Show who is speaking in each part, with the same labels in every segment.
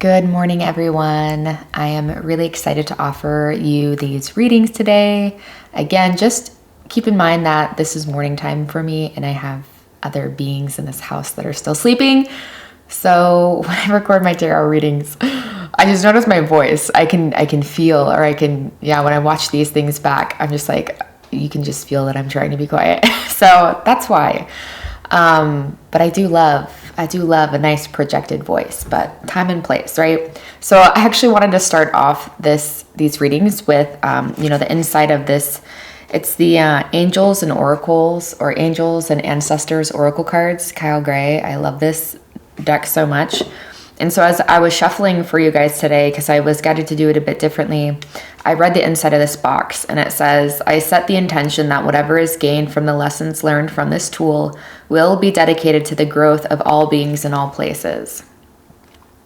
Speaker 1: Good morning, everyone. I am really excited to offer you these readings today. Again, just keep in mind that this is morning time for me and I have other beings in this house that are still sleeping. So when I record my tarot readings, I just notice my voice. I can feel, or when I watch these things back, I'm just like, you can just feel that I'm trying to be quiet. So that's why. But I do love a nice projected voice, but time and place, right? So I actually wanted to start off these readings with, the inside of this. It's the Angels and Oracles, or Angels and Ancestors Oracle cards, Kyle Gray. I love this deck so much. And so as I was shuffling for you guys today, because I was guided to do it a bit differently, I read the inside of this box and it says, I set the intention that whatever is gained from the lessons learned from this tool will be dedicated to the growth of all beings in all places.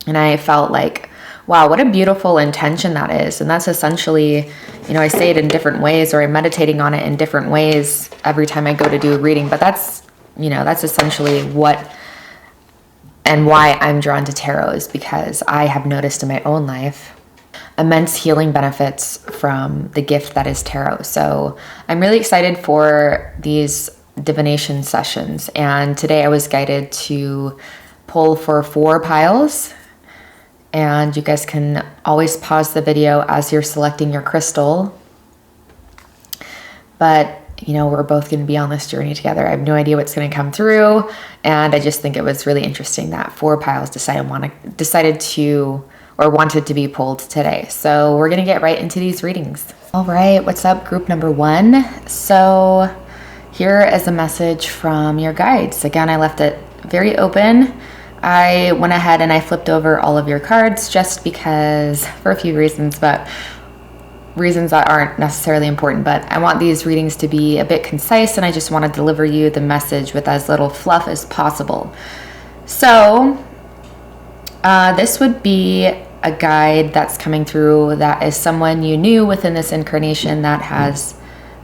Speaker 1: And I felt like, wow, what a beautiful intention that is. And that's essentially, I say it in different ways, or I'm meditating on it in different ways every time I go to do a reading, but that's essentially what and why I'm drawn to tarot, is because I have noticed in my own life immense healing benefits from the gift that is tarot. So I'm really excited for these divination sessions. And today I was guided to pull for 4 piles. And you guys can always pause the video as you're selecting your crystal. But we're both going to be on this journey together. I have no idea what's going to come through. And I just think it was really interesting that 4 piles decided to wanted to be pulled today. So we're going to get right into these readings. All right. What's up, group number 1? So here is a message from your guides. Again, I left it very open. I went ahead and I flipped over all of your cards just because, for a few reasons, but reasons that aren't necessarily important, but I want these readings to be a bit concise, and I just want to deliver you the message with as little fluff as possible. So this would be a guide that's coming through that is someone you knew within this incarnation that has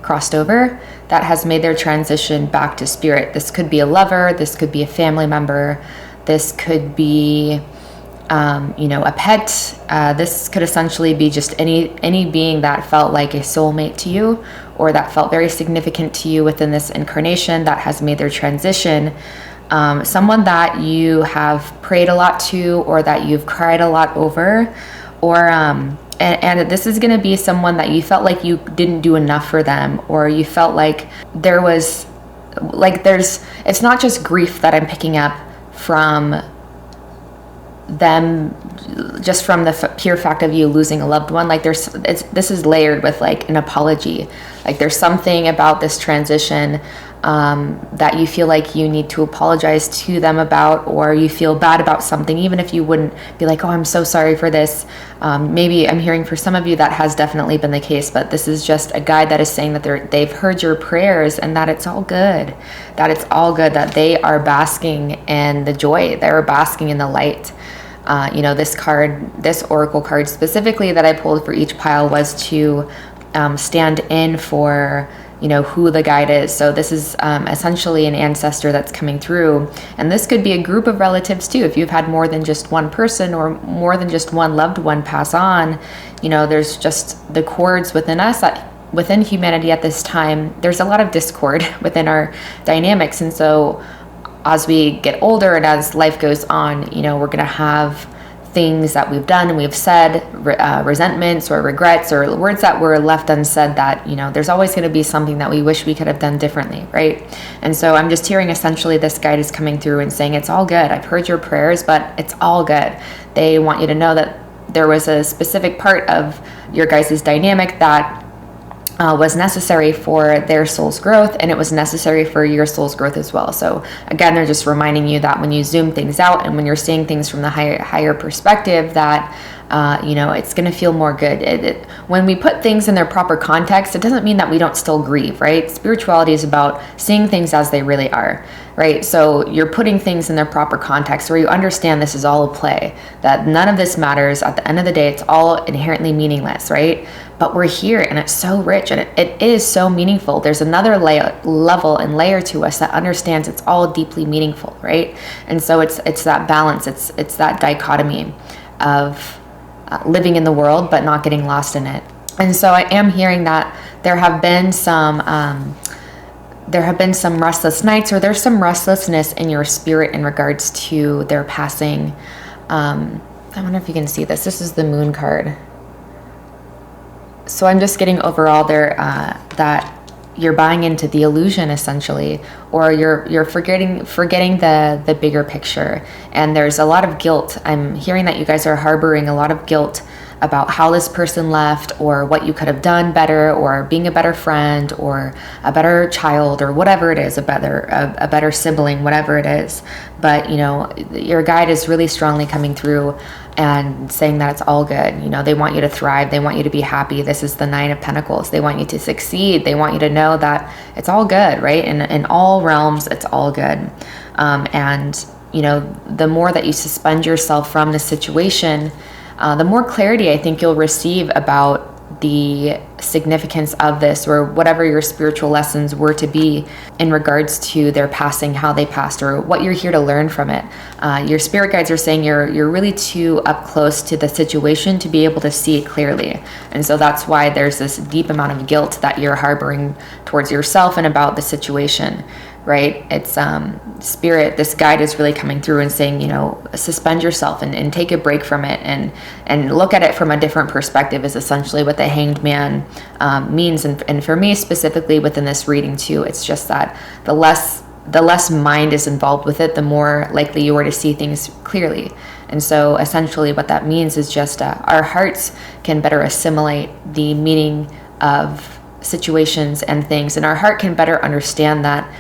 Speaker 1: crossed over, that has made their transition back to spirit. This could be a lover, this could be a family member, this could be a pet. This could essentially be just any being that felt like a soulmate to you, or that felt very significant to you within this incarnation that has made their transition. Someone that you have prayed a lot to, or that you've cried a lot over, or and this is going to be someone that you felt like you didn't do enough for them, or you felt like it's not just grief that I'm picking up from them, just from the pure fact of you losing a loved one. This is layered with an apology. There's something about this transition that you feel like you need to apologize to them about, or you feel bad about something, even if you wouldn't be like, oh, I'm so sorry for this. Maybe I'm hearing for some of you that has definitely been the case, but this is just a guide that is saying that they've heard your prayers, and that it's all good, that they are basking in the joy, they're basking in the light. This oracle card specifically that I pulled for each pile was to stand in for who the guide is. So this is essentially an ancestor that's coming through, and this could be a group of relatives too. If you've had more than just one person, or more than just one loved one pass on, there's just the cords within us, within humanity at this time. There's a lot of discord within our dynamics, and so as we get older and as life goes on, we're going to have things that we've done and we've said, resentments or regrets, or words that were left unsaid, that there's always going to be something that we wish we could have done differently, right? And so I'm just hearing essentially this guide is coming through and saying, it's all good. I've heard your prayers, but it's all good. They want you to know that there was a specific part of your guys' dynamic that was necessary for their soul's growth, and it was necessary for your soul's growth as well. So again, they're just reminding you that when you zoom things out and when you're seeing things from the higher perspective, that it's going to feel more good. When we put things in their proper context, it doesn't mean that we don't still grieve, right? Spirituality is about seeing things as they really are, right? So you're putting things in their proper context where you understand this is all a play, that none of this matters. At the end of the day, it's all inherently meaningless, right? But we're here and it's so rich and it is so meaningful. There's another level and layer to us that understands it's all deeply meaningful, right? And so it's that balance, it's that dichotomy. of living in the world, but not getting lost in it. And so I am hearing that there have been some restless nights, or there's some restlessness in your spirit in regards to their passing. I wonder if you can see this. This is the Moon card. So I'm just getting overall there that you're buying into the illusion, essentially, or you're forgetting the bigger picture. And there's a lot of guilt. I'm hearing that you guys are harboring a lot of guilt about how this person left, or what you could have done better, or being a better friend, or a better child, or whatever it is, a better sibling, whatever it is. But your guide is really strongly coming through and saying that it's all good. They want you to thrive. They want you to be happy. This is the Nine of Pentacles. They want you to succeed. They want you to know that it's all good, right? In all realms, it's all good. And the more that you suspend yourself from the situation, the more clarity I think you'll receive about the significance of this, or whatever your spiritual lessons were to be in regards to their passing, how they passed, or what you're here to learn from it. Your spirit guides are saying you're really too up close to the situation to be able to see it clearly. And so that's why there's this deep amount of guilt that you're harboring towards yourself and about the situation, right? It's spirit, this guide is really coming through and saying, suspend yourself and take a break from it, and look at it from a different perspective, is essentially what the Hanged Man means. And for me specifically within this reading too, it's just that the less mind is involved with it, the more likely you are to see things clearly. And so essentially what that means is just our hearts can better assimilate the meaning of situations and things, and our heart can better understand that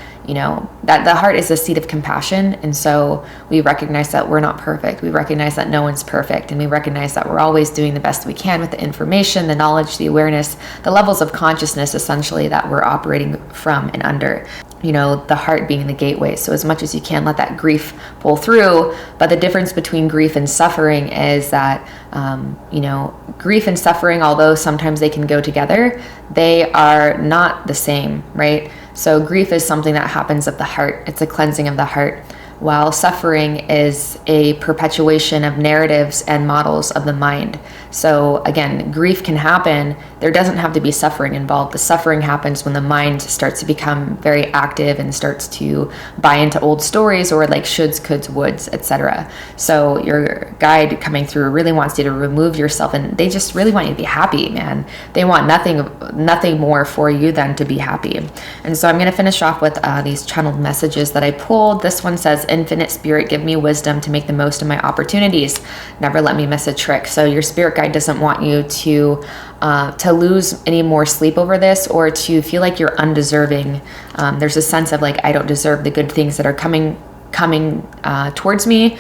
Speaker 1: that the heart is a seat of compassion. And so we recognize that we're not perfect. We recognize that no one's perfect. And we recognize that we're always doing the best we can with the information, the knowledge, the awareness, the levels of consciousness, essentially, that we're operating from and under. The heart being the gateway. So as much as you can, let that grief pull through. But the difference between grief and suffering is that, grief and suffering, although sometimes they can go together, they are not the same, right? So grief is something that happens of the heart. It's a cleansing of the heart, while suffering is a perpetuation of narratives and models of the mind. So again, grief can happen. There doesn't have to be suffering involved. The suffering happens when the mind starts to become very active and starts to buy into old stories, or like shoulds, coulds, woulds, etc. So your guide coming through really wants you to remove yourself, and they just really want you to be happy, man. They want nothing more for you than to be happy. And so I'm going to finish off with these channeled messages that I pulled. This one says, "Infinite Spirit, give me wisdom to make the most of my opportunities. Never let me miss a trick." So your spirit guide doesn't want you to lose any more sleep over this, or to feel like you're undeserving. There's a sense of like, I don't deserve the good things that are coming towards me.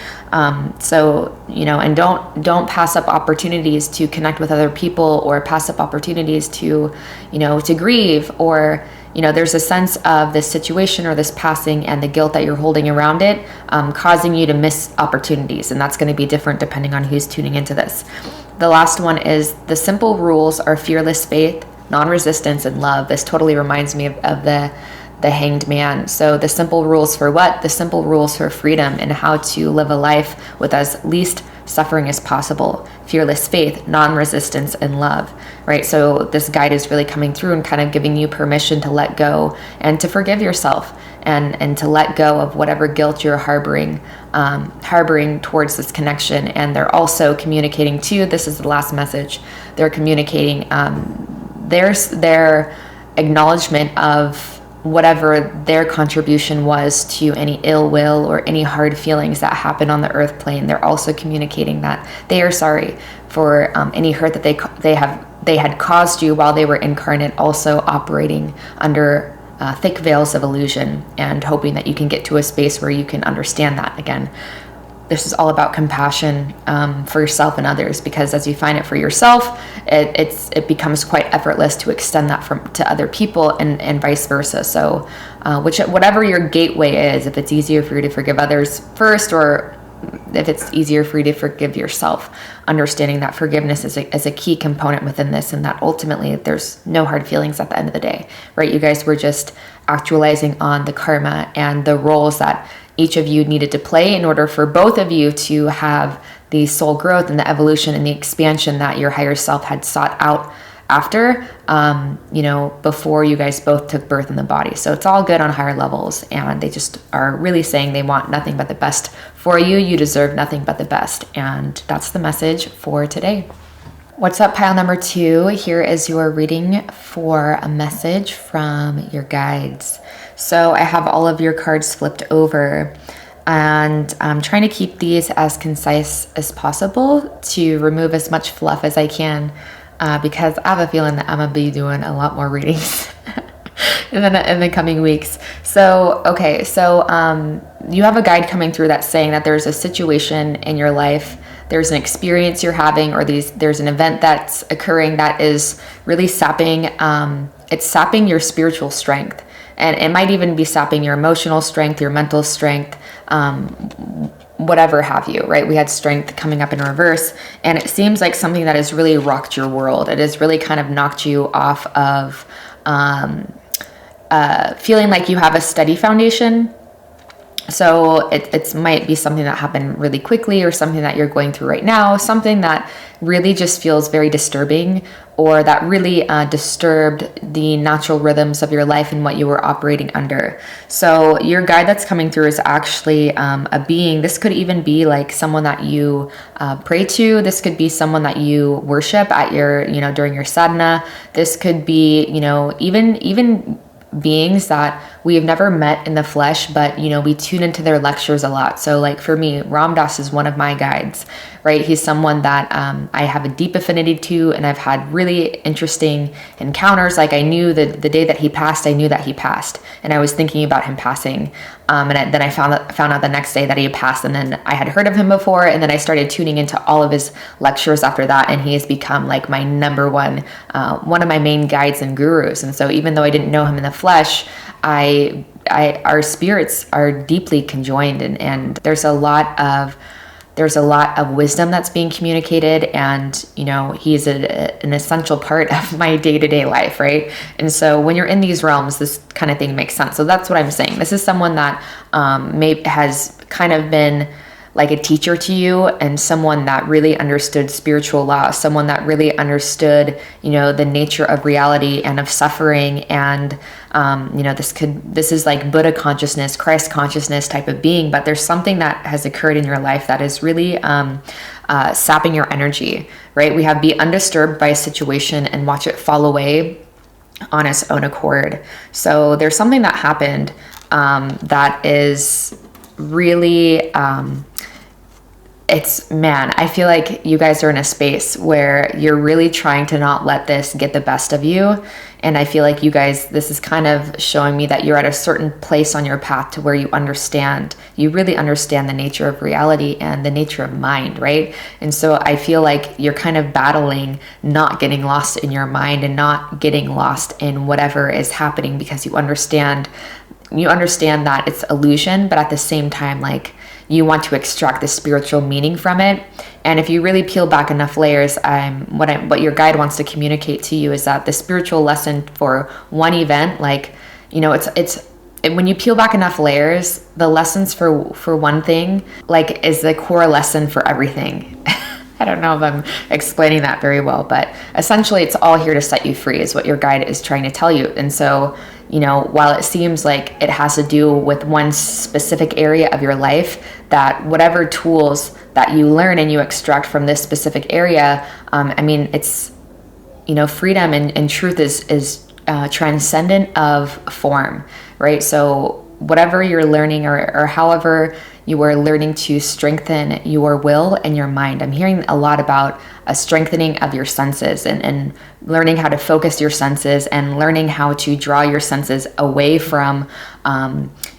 Speaker 1: So and don't pass up opportunities to connect with other people, or pass up opportunities to to grieve, or there's a sense of this situation or this passing and the guilt that you're holding around it, causing you to miss opportunities. And that's going to be different depending on who's tuning into this. The last one is, "The simple rules are fearless faith, non-resistance, and love." This totally reminds me of the Hanged Man. So the simple rules for what? The simple rules for freedom, and how to live a life with as least suffering as possible. Fearless faith, non-resistance, and love, right? So this guide is really coming through and kind of giving you permission to let go and to forgive yourself, and to let go of whatever guilt you're harboring towards this connection. And they're also communicating too, this is the last message, they're communicating their acknowledgement of whatever their contribution was to any ill will or any hard feelings that happen on the earth plane. They're also communicating that they are sorry for any hurt that they had caused you while they were incarnate, also operating under thick veils of illusion, and hoping that you can get to a space where you can understand that again. This is all about compassion for yourself and others, because as you find it for yourself, it becomes quite effortless to extend that to other people, and vice versa. So whatever your gateway is, if it's easier for you to forgive others first, or if it's easier for you to forgive yourself, understanding that forgiveness is a key component within this, and that ultimately there's no hard feelings at the end of the day, right? You guys were just actualizing on the karma and the roles that each of you needed to play in order for both of you to have the soul growth and the evolution and the expansion that your higher self had sought out after, you know, before you guys both took birth in the body. So it's all good on higher levels, and they just are really saying they want nothing but the best for you. You deserve nothing but the best. And that's the message for today. What's up, pile number 2? Here is your reading for a message from your guides. So I have all of your cards flipped over, and I'm trying to keep these as concise as possible to remove as much fluff as I can, because I have a feeling that I'm gonna be doing a lot more readings in the coming weeks. So, okay, so you have a guide coming through that's saying that there's a situation in your life, there's an experience you're having, or there's an event that's occurring that is really sapping, it's sapping your spiritual strength. And it might even be sapping your emotional strength, your mental strength, whatever have you, right? We had strength coming up in reverse, and it seems like something that has really rocked your world. It has really kind of knocked you off of feeling like you have a steady foundation. So it might be something that happened really quickly, or something that you're going through right now, something that really just feels very disturbing, or that really disturbed the natural rhythms of your life and what you were operating under. So your guide that's coming through is actually a being. This could even be like someone that you pray to. This could be someone that you worship at your, you know, during your sadhana. This could be, you know, even beings that we have never met in the flesh, but, you know, we tune into their lectures a lot. So like for me, Ram Dass is one of my guides, right? He's someone that I have a deep affinity to, and I've had really interesting encounters. Like I knew the day that he passed, I knew that he passed, and I was thinking about him passing. Then I found out the next day that he had passed, and then I had heard of him before, and then I started tuning into all of his lectures after that, and he has become like my number one of my main guides and gurus. And so even though I didn't know him in the flesh, our spirits are deeply conjoined, and there's a lot of wisdom that's being communicated, and, you know, he's an essential part of my day-to-day life, right? And so when you're in these realms, this kind of thing makes sense. So that's what I'm saying. This is someone that has kind of been like a teacher to you, and someone that really understood spiritual law, someone that really understood, you know, the nature of reality and of suffering. And, you know, this is like Buddha consciousness, Christ consciousness type of being, but there's something that has occurred in your life that is really sapping your energy, right? We have be undisturbed by a situation and watch it fall away on its own accord. So there's something that happened that is really, I feel like you guys are in a space where you're really trying to not let this get the best of you. And I feel like you guys, this is kind of showing me that you're at a certain place on your path to where you really understand the nature of reality and the nature of mind, right? And so I feel like you're kind of battling not getting lost in your mind and not getting lost in whatever is happening, because you understand that it's illusion, but at the same time, like, you want to extract the spiritual meaning from it. And if you really peel back enough layers, what your guide wants to communicate to you is that the spiritual lesson for one event, like, you know, when you peel back enough layers, the lessons for one thing, like, is the core lesson for everything. I don't know if I'm explaining that very well, but essentially it's all here to set you free is what your guide is trying to tell you. And so, you know, while it seems like it has to do with one specific area of your life, that whatever tools that you learn and you extract from this specific area, I mean, it's, you know, freedom and truth is transcendent of form, right? So whatever you're learning, or however you are learning to strengthen your will and your mind. I'm hearing a lot about a strengthening of your senses and learning how to focus your senses and learning how to draw your senses away from,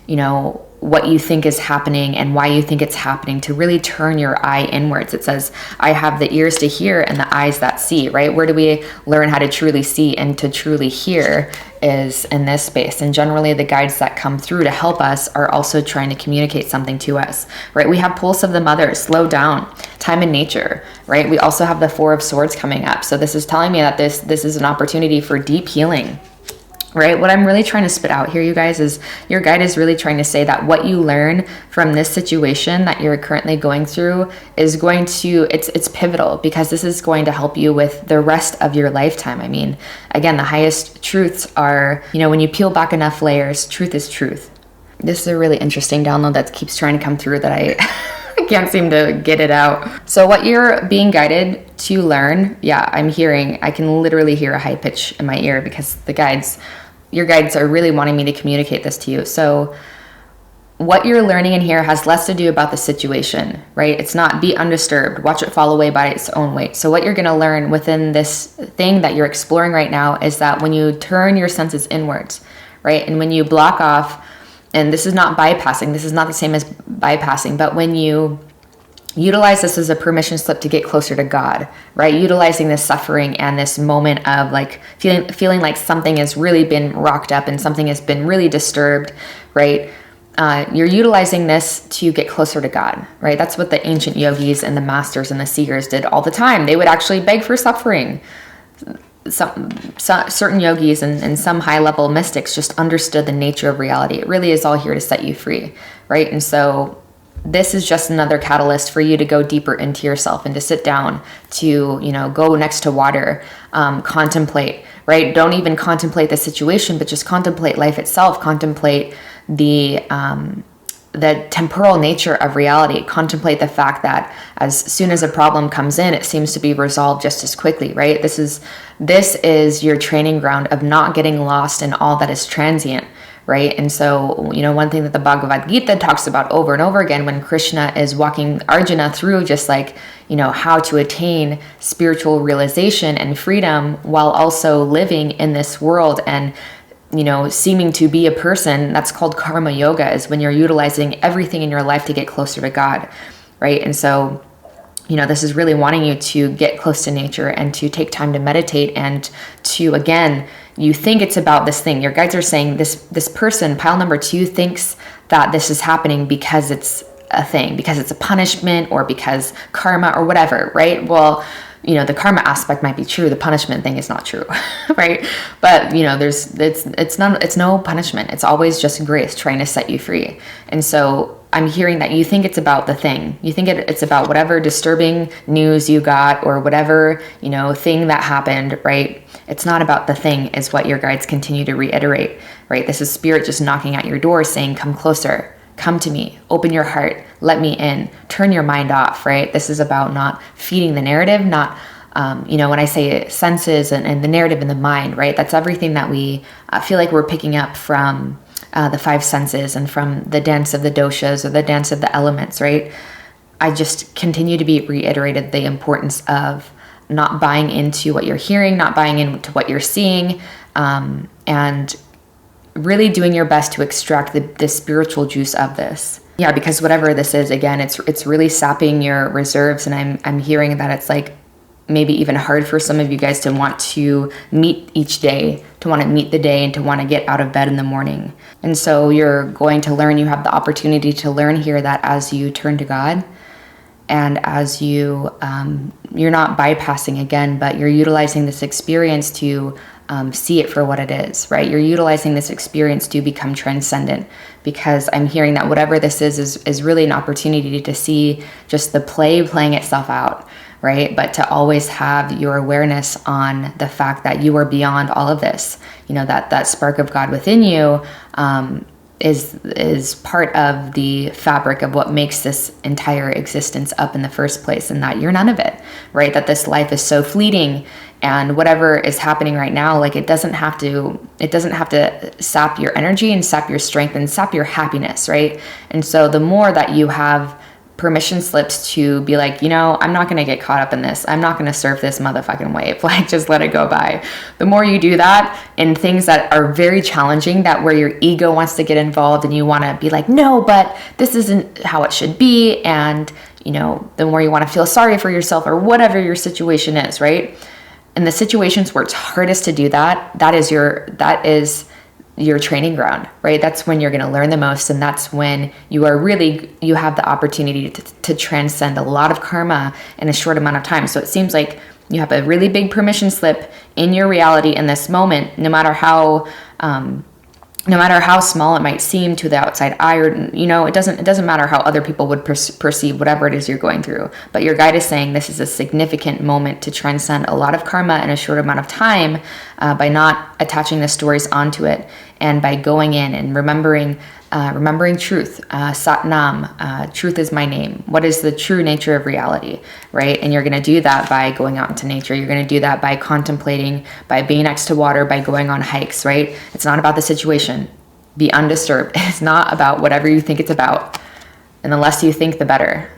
Speaker 1: you know, what you think is happening and why you think it's happening, to really turn your eye inwards. It says, I have the ears to hear and the eyes that see, right? Where do we learn how to truly see and to truly hear is in this space. And generally the guides that come through to help us are also trying to communicate something to us, right? We have Pulse of the Mother, slow down, time in nature, right? We also have the Four of Swords coming up. So this is telling me that this is an opportunity for deep healing, right? What I'm really trying to spit out here, you guys, is your guide is really trying to say that what you learn from this situation that you're currently going through is going to, it's pivotal, because this is going to help you with the rest of your lifetime. I mean, again, the highest truths are, you know, when you peel back enough layers, truth is truth. This is a really interesting download that keeps trying to come through that I can't seem to get it out. So what you're being guided to learn, yeah, I can literally hear a high pitch in my ear, because your guides are really wanting me to communicate this to you. So what you're learning in here has less to do about the situation, right? It's not be undisturbed, watch it fall away by its own weight. So what you're going to learn within this thing that you're exploring right now is that when you turn your senses inwards, right? And when you block off, and this is not bypassing, this is not the same as bypassing, but when you utilize this as a permission slip to get closer to God, right? Utilizing this suffering and this moment of like feeling like something has really been rocked up and something has been really disturbed, right? You're utilizing this to get closer to God, right? That's what the ancient yogis and the masters and the seers did all the time. They would actually beg for suffering. Certain yogis and some high-level mystics just understood the nature of reality. It really is all here to set you free, right? And so this is just another catalyst for you to go deeper into yourself and to sit down, to, you know, go next to water, contemplate, right? Don't even contemplate the situation, but just contemplate life itself. Contemplate the temporal nature of reality. Contemplate the fact that as soon as a problem comes in, it seems to be resolved just as quickly, right? This is your training ground of not getting lost in all that is transient, right? And so, you know, one thing that the Bhagavad Gita talks about over and over again when Krishna is walking Arjuna through just like, you know, how to attain spiritual realization and freedom while also living in this world and, you know, seeming to be a person, that's called karma yoga, is when you're utilizing everything in your life to get closer to God, right? And so, you know, this is really wanting you to get close to nature and to take time to meditate and to, again, you think it's about this thing. Your guides are saying this person, pile number 2, thinks that this is happening because it's a thing, because it's a punishment or because karma or whatever, right? Well, you know, the karma aspect might be true. The punishment thing is not true, right? But, you know, it's no punishment. It's always just grace trying to set you free. And so I'm hearing that you think it's about the thing. You think it's about whatever disturbing news you got or whatever, you know, thing that happened, right? It's not about the thing, is what your guides continue to reiterate, right? This is spirit just knocking at your door saying, come closer. Come to me, open your heart, let me in, turn your mind off, right? This is about not feeding the narrative, not, you know, when I say senses and the narrative in the mind, right? That's everything that we feel like we're picking up from the 5 senses and from the dance of the doshas or the dance of the elements, right? I just continue to be reiterated the importance of not buying into what you're hearing, not buying into what you're seeing, and really doing your best to extract the spiritual juice of this. Yeah, because whatever this is, again, it's really sapping your reserves. And I'm hearing that it's like maybe even hard for some of you guys to want to meet each day, to want to meet the day and to want to get out of bed in the morning. And so you're going to learn, you have the opportunity to learn here that as you turn to God and as you're not bypassing again, but you're utilizing this experience to see it for what it is, right? You're utilizing this experience to become transcendent, because I'm hearing that whatever this is really an opportunity to see just the play playing itself out, right? But to always have your awareness on the fact that you are beyond all of this, you know, that spark of God within you is part of the fabric of what makes this entire existence up in the first place, and that you're none of it, right? That this life is so fleeting, and whatever is happening right now, like it doesn't have to sap your energy and sap your strength and sap your happiness, right? And so the more that you have permission slips to be like, you know, I'm not going to get caught up in this. I'm not going to surf this motherfucking wave. Like, just let it go by. The more you do that in things that are very challenging, that where your ego wants to get involved and you want to be like, no, but this isn't how it should be. And, you know, the more you want to feel sorry for yourself or whatever your situation is, right? In the situations where it's hardest to do that, that is your training ground, right? That's when you're going to learn the most. And that's when you have the opportunity to transcend a lot of karma in a short amount of time. So it seems like you have a really big permission slip in your reality in this moment, no matter how no matter how small it might seem to the outside eye, or, it doesn't matter how other people would perceive whatever it is you're going through. But your guide is saying this is a significant moment to transcend a lot of karma in a short amount of time, by not attaching the stories onto it, and by going in and remembering truth. Sat Nam, truth is my name. What is the true nature of reality, right? And you're going to do that by going out into nature. You're going to do that by contemplating, by being next to water, by going on hikes, right? It's not about the situation. Be undisturbed. It's not about whatever you think it's about. And the less you think, the better,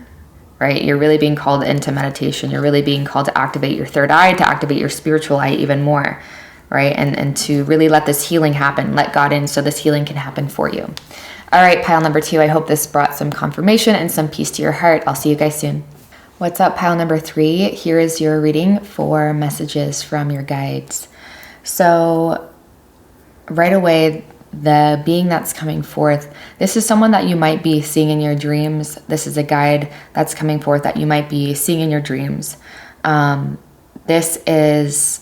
Speaker 1: right? You're really being called into meditation. You're really being called to activate your third eye, to activate your spiritual eye even more, right? And to really let this healing happen, let God in so this healing can happen for you. All right, pile number 2, I hope this brought some confirmation and some peace to your heart. I'll see you guys soon. What's up, pile number 3? Here is your reading for messages from your guides. So right away, the being that's coming forth, this is someone that you might be seeing in your dreams. This is a guide that's coming forth that you might be seeing in your dreams. This is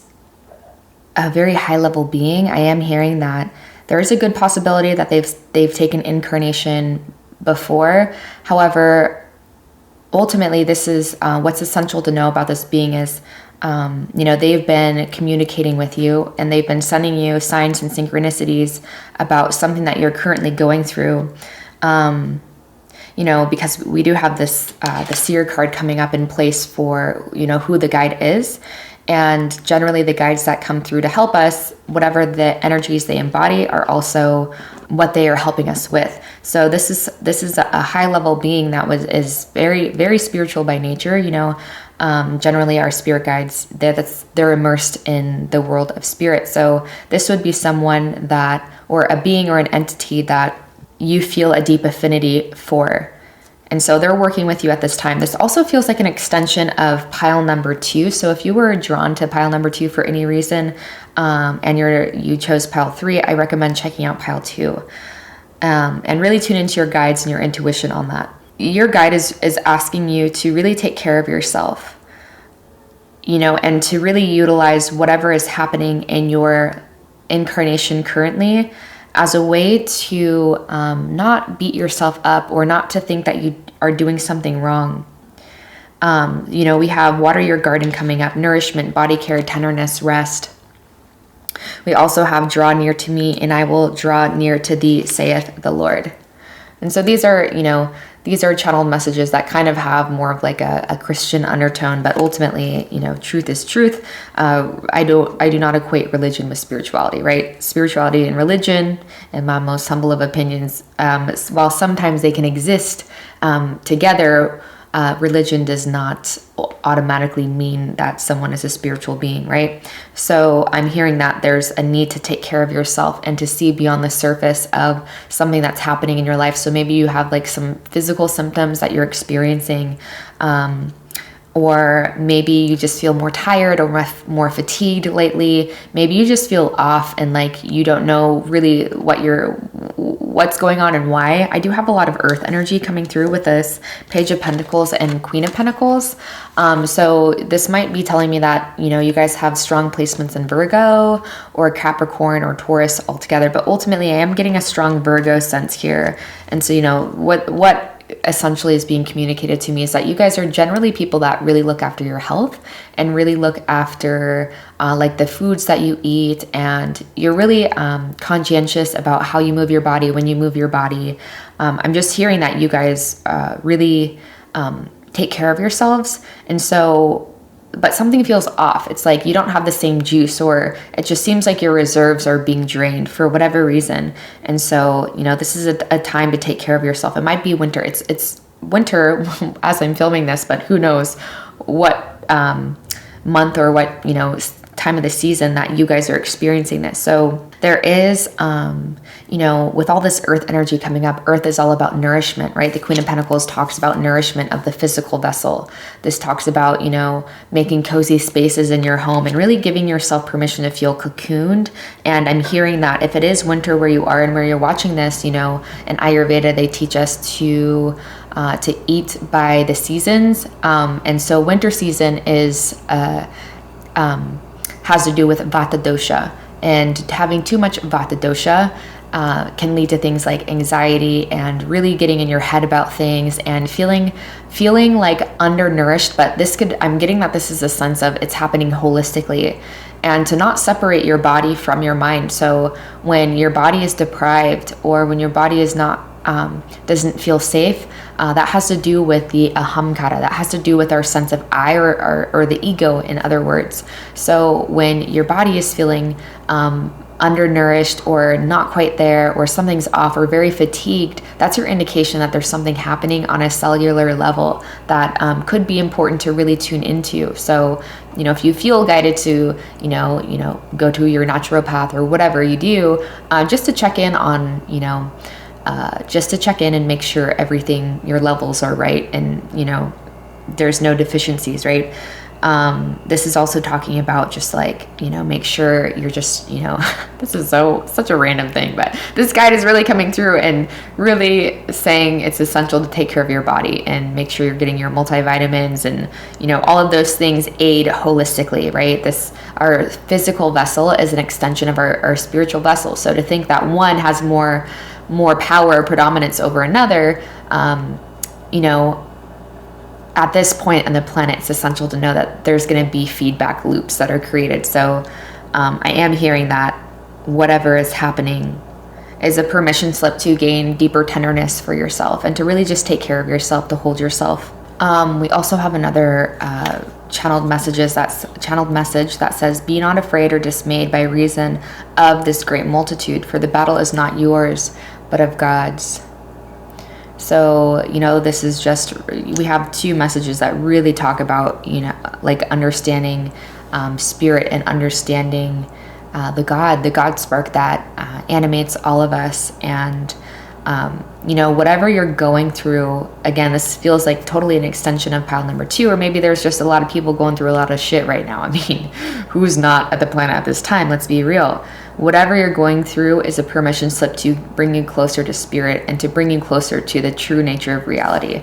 Speaker 1: a very high level being. I am hearing that there is a good possibility that they've taken incarnation before. However, ultimately, this is what's essential to know about this being is, they've been communicating with you, and they've been sending you signs and synchronicities about something that you're currently going through. Because we do have this the seer card coming up in place for who the guide is. And generally the guides that come through to help us, whatever the energies they embody, are also what they are helping us with. So this is a high level being that is very, very spiritual by nature. Generally our spirit guides, they're immersed in the world of spirit. So this would be someone or a being or an entity that you feel a deep affinity for. And so they're working with you at this time. This also feels like an extension of pile number 2. So if you were drawn to pile number 2 for any reason, and you chose pile 3, I recommend checking out pile 2. And really tune into your guides and your intuition on that. Your guide is asking you to really take care of yourself, and to really utilize whatever is happening in your incarnation currently as a way to not beat yourself up, or not to think that you are doing something wrong. We have water your garden coming up, nourishment, body care, tenderness, rest. We also have draw near to me and I will draw near to thee, saith the Lord. And so these are channeled messages that kind of have more of like a Christian undertone, but ultimately, truth is truth. I do not equate religion with spirituality, right? Spirituality and religion, in my most humble of opinions, while sometimes they can exist together, religion does not automatically mean that someone is a spiritual being, right? So I'm hearing that there's a need to take care of yourself and to see beyond the surface of something that's happening in your life. So maybe you have like some physical symptoms that you're experiencing, or maybe you just feel more tired or more fatigued lately. Maybe you just feel off and like you don't know really what's going on and why. I do have a lot of earth energy coming through with this Page of Pentacles and Queen of Pentacles. So this might be telling me that, you guys have strong placements in Virgo or Capricorn or Taurus altogether. But ultimately, I am getting a strong Virgo sense here. And so, what essentially is being communicated to me is that you guys are generally people that really look after your health and really look after like the foods that you eat, and you're really conscientious about how you move your body when you move your body. I'm just hearing that you guys really take care of yourselves. And so, but something feels off. It's like you don't have the same juice, or it just seems like your reserves are being drained for whatever reason. And so, this is a time to take care of yourself. It might be winter. It's winter as I'm filming this, but who knows what month or what, time of the season that you guys are experiencing this. So there is, with all this earth energy coming up, earth is all about nourishment, right? The Queen of Pentacles talks about nourishment of the physical vessel. This talks about, making cozy spaces in your home and really giving yourself permission to feel cocooned. And I'm hearing that if it is winter where you are and where you're watching this, in Ayurveda, they teach us to eat by the seasons. And so winter season is, has to do with Vata dosha. And having too much vata dosha can lead to things like anxiety and really getting in your head about things and feeling like undernourished. But I'm getting that this is a sense of it's happening holistically, and to not separate your body from your mind. So when your body is deprived, or when your body is not doesn't feel safe, that has to do with the ahamkara. That has to do with our sense of I, or the ego, in other words. So when your body is feeling undernourished, or not quite there, or something's off, or very fatigued, that's your indication that there's something happening on a cellular level that could be important to really tune into. So, if you feel guided to, go to your naturopath or whatever you do, just to check in on, and make sure everything, your levels are right, and, there's no deficiencies, right? This is also talking about just like, make sure you're just, this is such a random thing, but this guide is really coming through and really saying it's essential to take care of your body and make sure you're getting your multivitamins, and, all of those things aid holistically, right? Our physical vessel is an extension of our spiritual vessel. So to think that one has more power, predominance over another, at this point on the planet, it's essential to know that there's going to be feedback loops that are created. So I am hearing that whatever is happening is a permission slip to gain deeper tenderness for yourself and to really just take care of yourself, to hold yourself. We also have another channeled message that says, "Be not afraid or dismayed by reason of this great multitude, for the battle is not yours, but of God's." So, this is just, we have two messages that really talk about, like understanding spirit and understanding the God spark that animates all of us. And, whatever you're going through, again, this feels like totally an extension of pile number 2, or maybe there's just a lot of people going through a lot of shit right now. I mean, who's not at the planet at this time? Let's be real. Whatever you're going through is a permission slip to bring you closer to spirit and to bring you closer to the true nature of reality.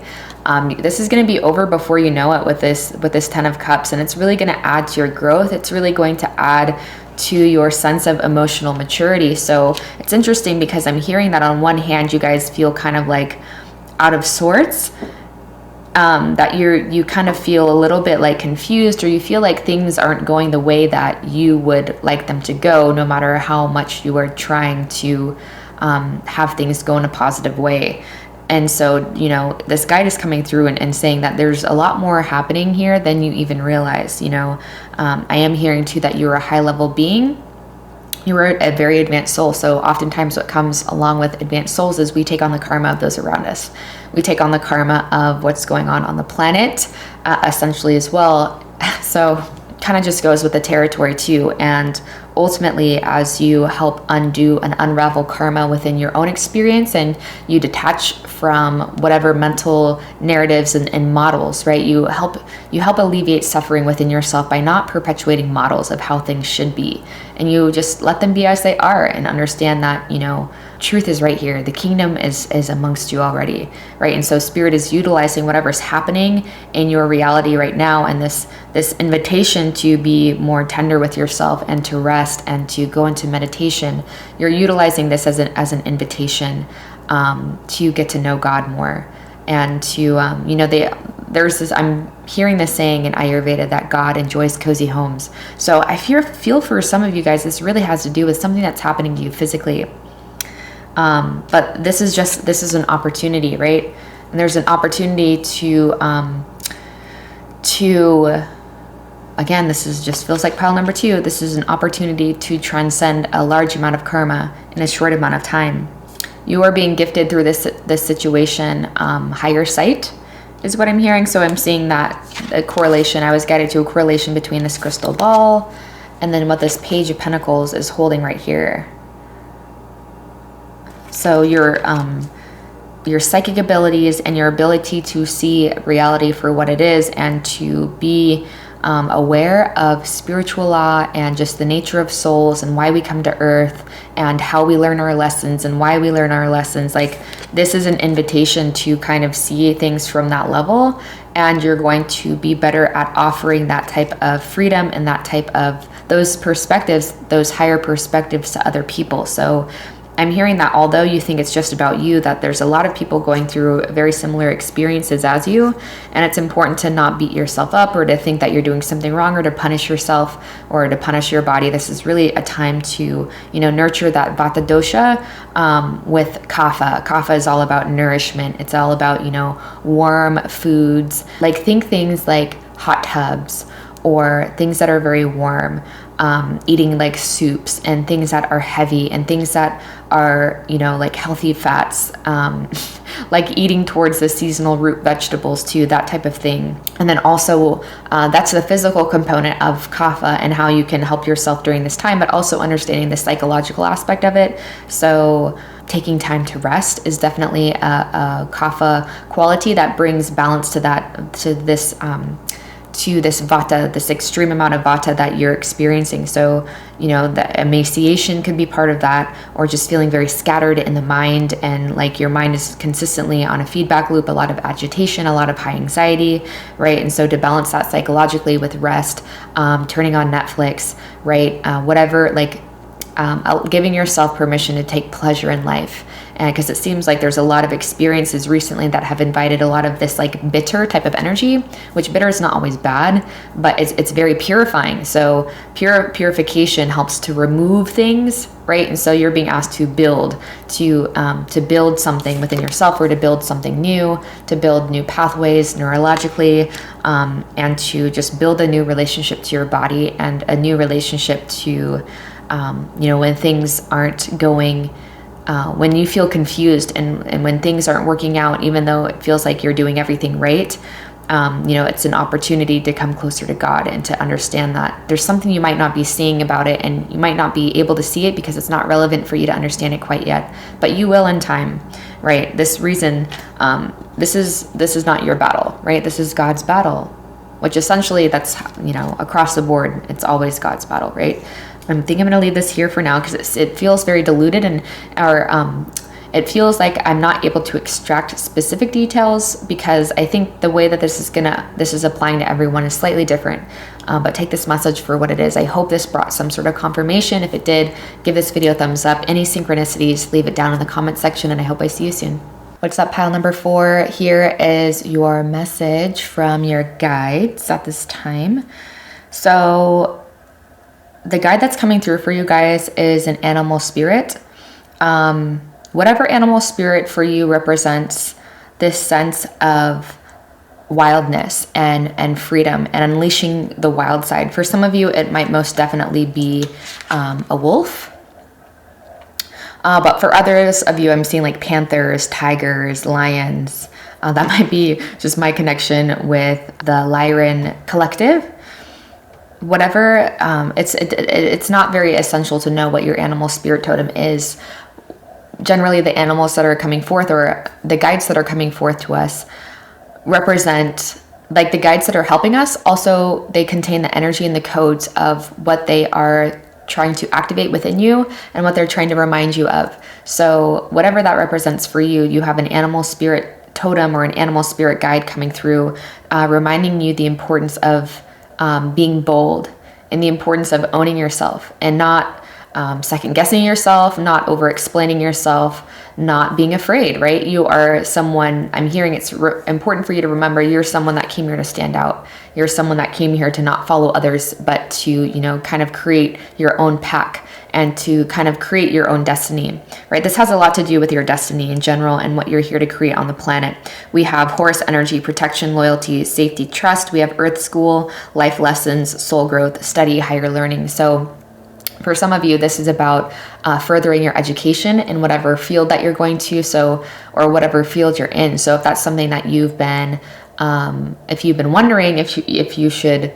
Speaker 1: This is going to be over before you know it with this 10 of Cups, and it's really going to add to your growth. It's really going to add to your sense of emotional maturity. So it's interesting because I'm hearing that on one hand, you guys feel kind of like out of sorts, that you kind of feel a little bit like confused, or you feel like things aren't going the way that you would like them to go, no matter how much you are trying to have things go in a positive way. And so, this guide is coming through and saying that there's a lot more happening here than you even realize. I am hearing too that you're a high level being. You are a very advanced soul. So oftentimes what comes along with advanced souls is we take on the karma of those around us. We take on the karma of what's going on the planet, essentially as well. So kind of just goes with the territory too. And ultimately, as you help undo and unravel karma within your own experience, and you detach from whatever mental narratives and models, right? You help alleviate suffering within yourself by not perpetuating models of how things should be. And you just let them be as they are, and understand that, truth is right here. The kingdom is amongst you already, right? And so spirit is utilizing whatever's happening in your reality right now, and this invitation to be more tender with yourself and to rest and to go into meditation. You're utilizing this as an invitation to get to know God more, and to there's this, I'm hearing this saying in Ayurveda that God enjoys cozy homes. So I feel for some of you guys, this really has to do with something that's happening to you physically. But this is an opportunity, right? And there's an opportunity to again, this feels like pile number 2. This is an opportunity to transcend a large amount of karma in a short amount of time. You are being gifted through this situation, higher sight is what I'm hearing. So I'm seeing that a correlation. I was guided to a correlation between this crystal ball and then what this Page of Pentacles is holding right here. So your psychic abilities and your ability to see reality for what it is, and to be aware of spiritual law and just the nature of souls and why we come to earth and how we learn our lessons and why we learn our lessons. Like, this is an invitation to kind of see things from that level and you're going to be better at offering that type of freedom and that type of those perspectives, those higher perspectives to other people. So I'm hearing that although you think it's just about you, that there's a lot of people going through very similar experiences as you, and it's important to not beat yourself up or to think that you're doing something wrong or to punish yourself or to punish your body. This is really a time to, nurture that Vata dosha with Kapha. Kapha is all about nourishment. It's all about, warm foods. Like think things like hot tubs or things that are very warm. Eating like soups and things that are heavy and things that are, like healthy fats, like eating towards the seasonal root vegetables too, that type of thing. And then also that's the physical component of Kapha and how you can help yourself during this time, but also understanding the psychological aspect of it. So taking time to rest is definitely a Kapha quality that brings balance to this Vata, this extreme amount of Vata that you're experiencing. So, the emaciation could be part of that, or just feeling very scattered in the mind, and like your mind is consistently on a feedback loop, a lot of agitation, a lot of high anxiety, right? And so to balance that psychologically with rest, turning on Netflix, right? Whatever, like giving yourself permission to take pleasure in life. And because it seems like there's a lot of experiences recently that have invited a lot of this like bitter type of energy, which bitter is not always bad, but it's very purifying. So purification helps to remove things, right? And so you're being asked to build something within yourself, or to build something new, to build new pathways neurologically, and to just build a new relationship to your body and a new relationship to, when things aren't going. When you feel confused and when things aren't working out, even though it feels like you're doing everything right, it's an opportunity to come closer to God and to understand that there's something you might not be seeing about it, and you might not be able to see it because it's not relevant for you to understand it quite yet, but you will in time, right? This reason, this is not your battle, right? This is God's battle, which essentially that's, across the board, it's always God's battle, right? I think I'm going to leave this here for now because it feels very diluted, and it feels like I'm not able to extract specific details because I think the way that this is applying to everyone is slightly different. But take this message for what it is. I hope this brought some sort of confirmation. If it did, give this video a thumbs up. Any synchronicities, leave it down in the comment section, and I hope I see you soon. What's up, pile number 4? Here is your message from your guides at this time. So the guide that's coming through for you guys is an animal spirit. Whatever animal spirit for you represents this sense of wildness and freedom and unleashing the wild side. For some of you, it might most definitely be a wolf. But for others of you, I'm seeing like panthers, tigers, lions. That might be just my connection with the Lyran collective. Whatever, it's not very essential to know what your animal spirit totem is. Generally, the animals that are coming forth, or the guides that are coming forth to us, represent, like the guides that are helping us, also they contain the energy and the codes of what they are trying to activate within you and what they're trying to remind you of. So whatever that represents for you, you have an animal spirit totem or an animal spirit guide coming through, reminding you the importance of being bold, and the importance of owning yourself and not second guessing yourself, not over explaining yourself, not being afraid, right? You are someone, I'm hearing it's important for you to remember you're someone that came here to stand out. You're someone that came here to not follow others, but to, kind of create your own pack and to kind of create your own destiny, right? This has a lot to do with your destiny in general and what you're here to create on the planet. We have Horus energy, protection, loyalty, safety, trust. We have Earth school, life lessons, soul growth, study, higher learning. So for some of you, this is about furthering your education in whatever field that you're going to, or whatever field you're in. So if that's something that you've been, if you've been wondering if you should,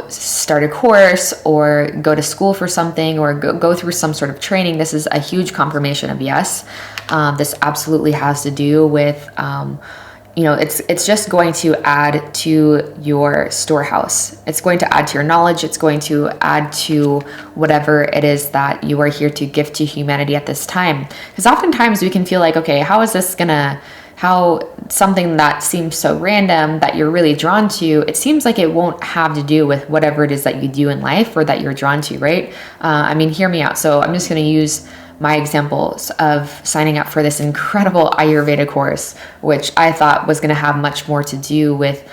Speaker 1: start a course or go to school for something or go through some sort of training, this is a huge confirmation of yes. This absolutely has to do with, it's just going to add to your storehouse. It's going to add to your knowledge. It's going to add to whatever it is that you are here to give to humanity at this time. Because oftentimes we can feel like, okay, how is this gonna how something that seems so random that you're really drawn to, it seems like it won't have to do with whatever it is that you do in life or that you're drawn to, right? I mean, hear me out. So I'm just going to use my examples of signing up for this incredible Ayurveda course, which I thought was going to have much more to do with,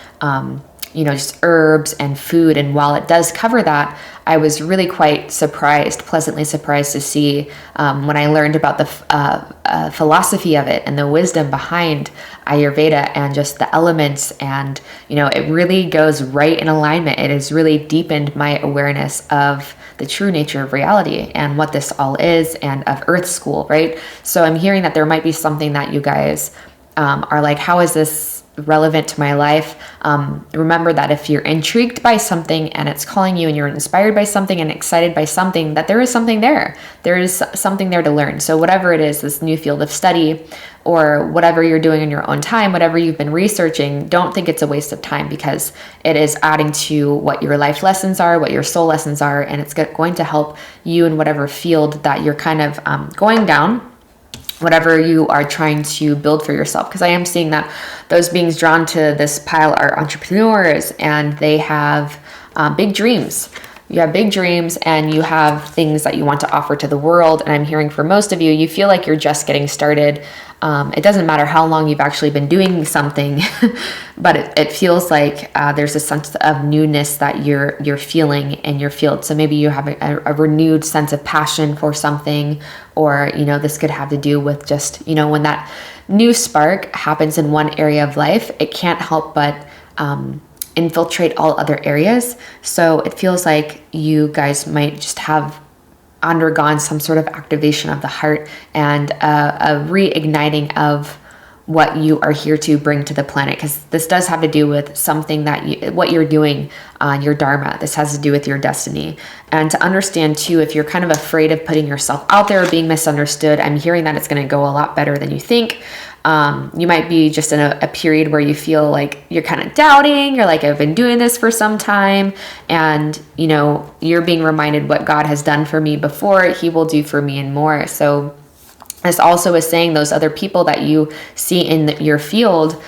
Speaker 1: just herbs and food. And while it does cover that, I was really quite pleasantly surprised to see when I learned about the philosophy of it and the wisdom behind Ayurveda and just the elements. And, it really goes right in alignment. It has really deepened my awareness of the true nature of reality and what this all is, and of Earth School, right? So I'm hearing that there might be something that you guys are like, how is this relevant to my life? Remember that if you're intrigued by something and it's calling you, and you're inspired by something and excited by something, that there is something there. There is something there to learn. So whatever it is, this new field of study, or whatever you're doing in your own time, whatever you've been researching, don't think it's a waste of time, because it is adding to what your life lessons are, what your soul lessons are, and it's going to help you in whatever field that you're kind of going down, whatever you are trying to build for yourself. Because I am seeing that those beings drawn to this pile are entrepreneurs, and they have big dreams. You have big dreams, and you have things that you want to offer to the world. And I'm hearing for most of you, you feel like you're just getting started. It doesn't matter how long you've actually been doing something, but it feels like there's a sense of newness that you're feeling in your field. So maybe you have a renewed sense of passion for something, or, this could have to do with just, when that new spark happens in one area of life, it can't help but infiltrate all other areas. So it feels like you guys might just have undergone some sort of activation of the heart and a reigniting of what you are here to bring to the planet, because this does have to do with something that what you're doing, your dharma. This has to do with your destiny. And to understand too, if you're kind of afraid of putting yourself out there or being misunderstood, I'm hearing that it's going to go a lot better than you think. You might be just in a period where you feel like you're kind of doubting. You're like, I've been doing this for some time, and you're being reminded what God has done for me before, He will do for me and more. So this also is saying those other people that you see in your field,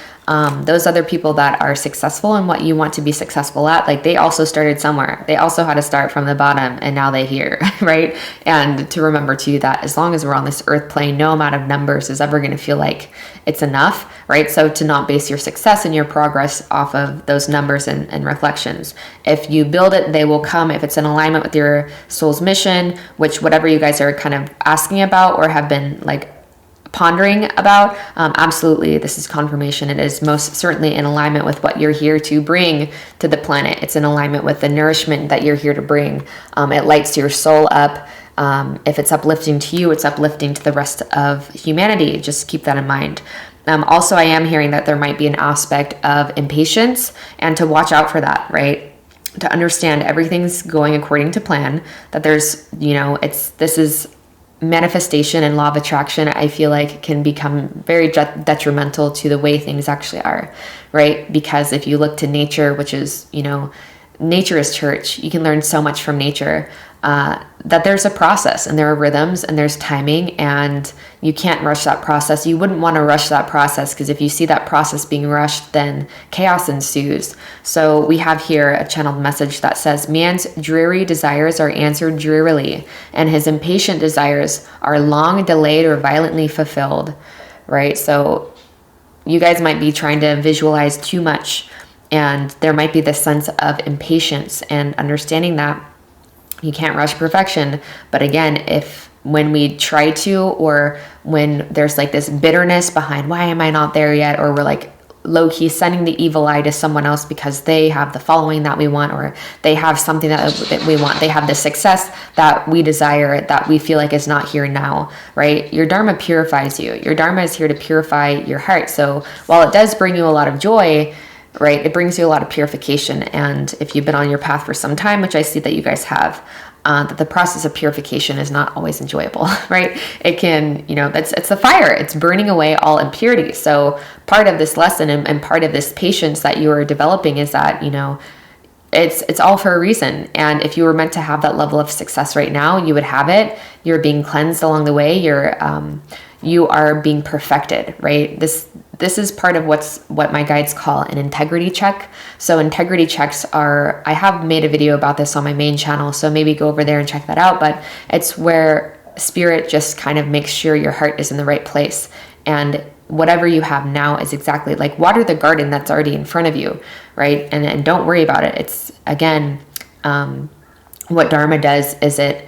Speaker 1: those other people that are successful in what you want to be successful at, like they also started somewhere. They also had to start from the bottom, and now they're here, right? And to remember too that as long as we're on this earth plane, no amount of numbers is ever going to feel like it's enough, right? So to not base your success and your progress off of those numbers and reflections. If you build it, they will come. If it's in alignment with your soul's mission, which whatever you guys are kind of asking about or have been like pondering about, absolutely, this is confirmation. It is most certainly in alignment with what you're here to bring to the planet. It's in alignment with the nourishment that you're here to bring. It lights your soul up. If it's uplifting to you, it's uplifting to the rest of humanity. Just keep that in mind. Also, I am hearing that there might be an aspect of impatience, and to watch out for that, right? To understand everything's going according to plan, that there's, this is manifestation, and law of attraction, I feel like can become very detrimental to the way things actually are, right? Because if you look to nature, which is, nature is church, you can learn so much from nature, that there's a process, and there are rhythms, and there's timing, and you can't rush that process. You wouldn't want to rush that process, because if you see that process being rushed, then chaos ensues. So we have here a channeled message that says, man's dreary desires are answered drearily, and his impatient desires are long delayed or violently fulfilled, right? So you guys might be trying to visualize too much, and there might be this sense of impatience, and understanding that you can't rush perfection. But again, when we try to, or when there's like this bitterness behind, why am I not there yet? Or we're like low-key sending the evil eye to someone else because they have the following that we want, or they have something that we want. They have the success that we desire, that we feel like is not here now, right? Your dharma purifies you. Your dharma is here to purify your heart. So while it does bring you a lot of joy, right, it brings you a lot of purification. And if you've been on your path for some time, which I see that you guys have, that the process of purification is not always enjoyable, right? It can, it's the fire. It's burning away all impurity. So part of this lesson and part of this patience that you are developing is that, it's all for a reason. And if you were meant to have that level of success right now, you would have it. You're being cleansed along the way. You are being perfected, right? this is part of what my guides call an integrity check. So integrity checks are, I have made a video about this on my main channel, so maybe go over there and check that out. But it's where spirit just kind of makes sure your heart is in the right place. And whatever you have now is exactly like water the garden that's already in front of you, right? And don't worry about it. It's, again, what Dharma does is it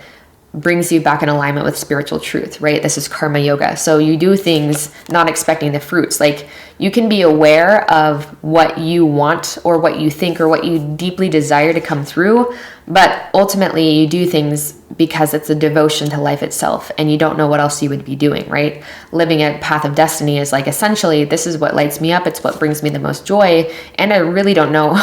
Speaker 1: brings you back in alignment with spiritual truth, right? This is karma yoga. So you do things not expecting the fruits. Like, you can be aware of what you want or what you think or what you deeply desire to come through, but ultimately you do things because it's a devotion to life itself, and you don't know what else you would be doing, right? Living a path of destiny is like, essentially, this is what lights me up. It's what brings me the most joy. And I really don't know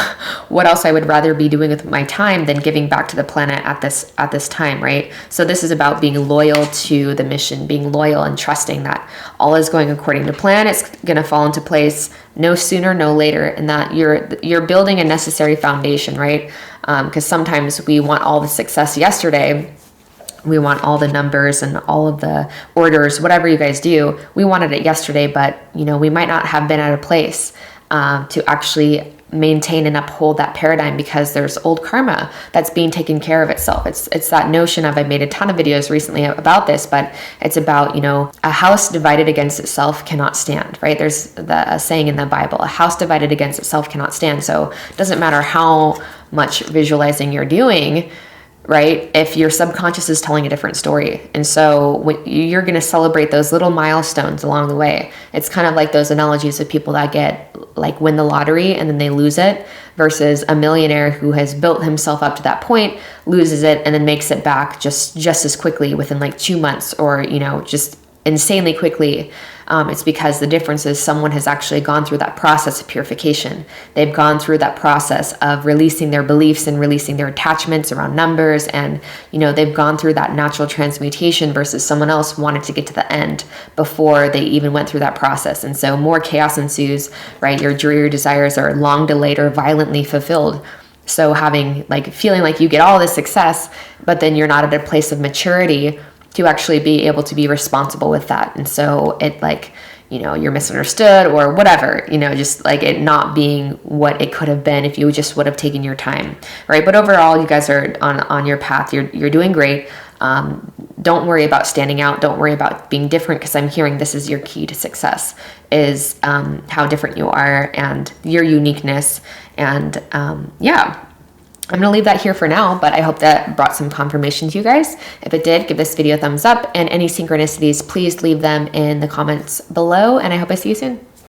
Speaker 1: what else I would rather be doing with my time than giving back to the planet at this time, right? So this is about being loyal to the mission, being loyal and trusting that all is going according to plan. It's going to fall into place no sooner, no later, and that you're building a necessary foundation, right? Because sometimes we want all the success yesterday. We want all the numbers and all of the orders, whatever you guys do. We wanted it yesterday, but we might not have been at a place to actually maintain and uphold that paradigm, because there's old karma that's being taken care of itself. It's that notion of, I made a ton of videos recently about this, but it's about, a house divided against itself cannot stand, right? There's a saying in the Bible, a house divided against itself cannot stand. So it doesn't matter how much visualizing you're doing, right? If your subconscious is telling a different story. And so you're going to celebrate those little milestones along the way. It's kind of like those analogies of people that win the lottery and then they lose it, versus a millionaire who has built himself up to that point, loses it, and then makes it back just as quickly within 2 months, or, just insanely quickly. It's because the difference is someone has actually gone through that process of purification. They've gone through that process of releasing their beliefs and releasing their attachments around numbers. And, they've gone through that natural transmutation, versus someone else wanted to get to the end before they even went through that process. And so more chaos ensues, right? Your desires are long delayed or violently fulfilled. So feeling like you get all this success, but then you're not at a place of maturity to actually be able to be responsible with that. And so you're misunderstood or whatever, just it not being what it could have been if you just would have taken your time, right? But overall, you guys are on your path. You're doing great. Don't worry about standing out. Don't worry about being different, because I'm hearing this is your key to success, is how different you are and your uniqueness. And I'm going to leave that here for now, but I hope that brought some confirmation to you guys. If it did, give this video a thumbs up, and any synchronicities, please leave them in the comments below, and I hope I see you soon.